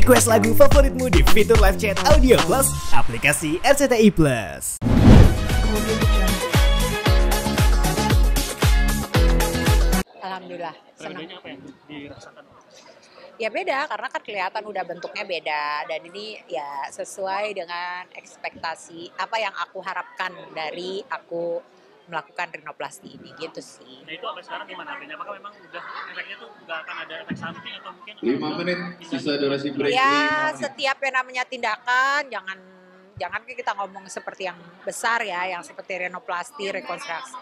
Request lagu favoritmu di fitur live chat Audio Plus, aplikasi RCTI Plus. Alhamdulillah, senang. Bedanya apa yang dirasakan? Ya beda, karena kan kelihatan udah bentuknya beda. Dan ini ya sesuai dengan ekspektasi apa yang aku harapkan dari aku melakukan rinoplasti ini, gitu sih. Nah itu sampai sekarang gimana? Apakah memang udah efeknya tuh nggak akan ada efek samping atau mungkin 5 menit sisa durasi break. Ya setiap yang namanya tindakan, jangan kita ngomong seperti yang besar ya, yang seperti rinoplasti,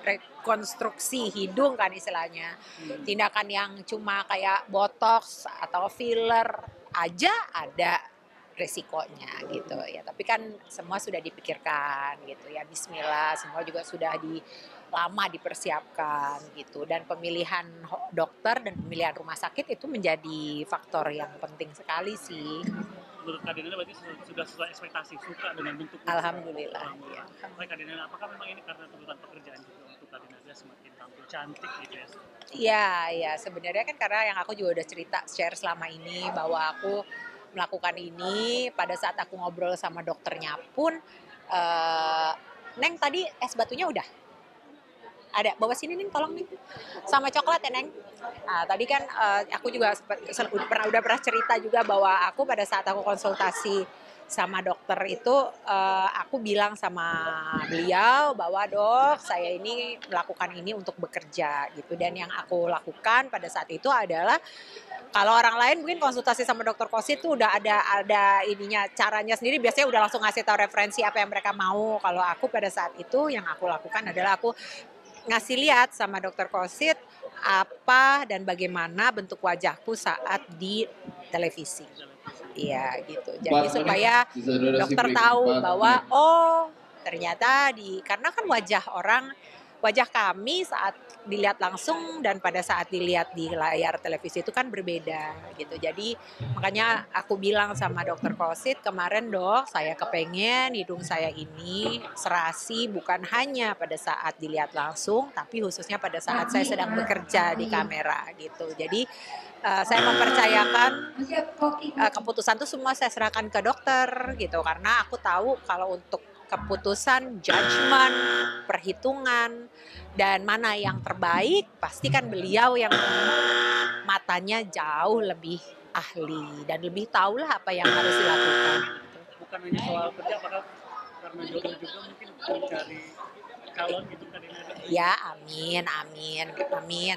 rekonstruksi hidung kan istilahnya. Tindakan yang cuma kayak botox atau filler aja ada resikonya gitu ya. Tapi kan semua sudah dipikirkan gitu ya. Bismillah, semua juga sudah lama dipersiapkan gitu. Dan pemilihan dokter dan pemilihan rumah sakit itu menjadi faktor yang penting sekali sih. menurut Kak Dina berarti sudah sesuai ekspektasi, suka dengan bentuk? Alhamdulillah. Ya. Baik Kak Dina, apakah memang ini karena tuntutan pekerjaan juga untuk Kak Dina semakin tampil cantik gitu ya? Iya, sebenarnya kan karena yang aku juga udah share selama ini bahwa aku melakukan ini pada saat aku ngobrol sama dokternya pun, Neng tadi es batunya udah ada, bawa sini Neng tolong nih, sama coklat ya Neng. Nah, tadi kan aku juga udah pernah cerita juga bahwa aku pada saat aku konsultasi sama dokter itu aku bilang sama beliau bahwa dok saya ini melakukan ini untuk bekerja gitu, dan yang aku lakukan pada saat itu adalah kalau orang lain mungkin konsultasi sama dokter Kosit tuh udah ada ininya caranya sendiri, biasanya udah langsung ngasih tahu referensi apa yang mereka mau. Kalau aku pada saat itu yang aku lakukan adalah aku ngasih lihat sama dokter Kosit apa dan bagaimana bentuk wajahku saat di televisi. Iya gitu. Jadi supaya dokter tahu bahwa oh ternyata karena kan wajah kami saat dilihat langsung dan pada saat dilihat di layar televisi itu kan berbeda gitu. Jadi makanya aku bilang sama dokter Kosit kemarin, dok saya kepengen hidung saya ini serasi bukan hanya pada saat dilihat langsung tapi khususnya pada saat saya sedang bekerja di kamera gitu. Jadi saya mempercayakan keputusan itu semua saya serahkan ke dokter gitu, karena aku tahu kalau untuk keputusan, judgement, perhitungan, dan mana yang terbaik, pasti kan beliau yang matanya jauh lebih ahli dan lebih tahulah apa yang harus dilakukan. Bukan hanya soal kerja, apakah karena jodoh juga mungkin mencari calon gitu kan ini? Ya amin.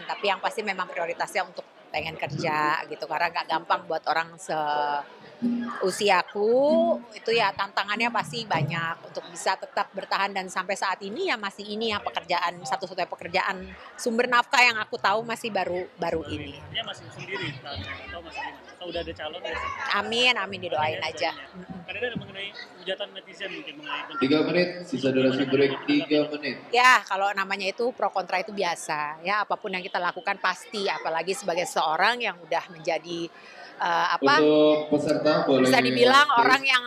Tapi yang pasti memang prioritasnya untuk pengen kerja gitu, karena gak gampang buat orang usiaku itu ya, tantangannya pasti banyak untuk bisa tetap bertahan, dan sampai saat ini ya masih ini ya pekerjaan, satu-satunya pekerjaan sumber nafkah yang aku tahu masih baru ini. Dia masih sendiri atau masih gimana? Atau udah ada calon ya? Amin didoain aja. Karena ada mengenai hujatan netizen mungkin mengenai 3 menit sisa durasi break 3 menit. Ya kalau namanya itu pro kontra itu biasa ya, apapun yang kita lakukan pasti, apalagi sebagai seorang yang udah menjadi Untuk peserta boleh bisa dibilang orang yang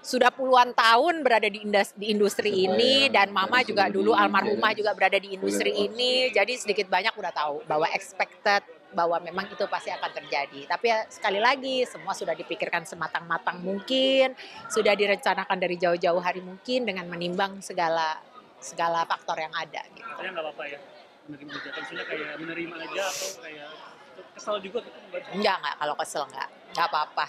sudah puluhan tahun berada di industri ini, dan mama juga dulu almarhumah juga berada di industri ini, jadi sedikit banyak udah tahu bahwa expected bahwa memang itu pasti akan terjadi. Tapi ya sekali lagi semua sudah dipikirkan sematang-matang mungkin, sudah direncanakan dari jauh-jauh hari mungkin dengan menimbang segala faktor yang ada gitu. Saya nggak apa-apa ya menerima hujatan, maksudnya kayak menerima aja atau kayak kesal juga gitu? Enggak, kalau kesel enggak apa-apa.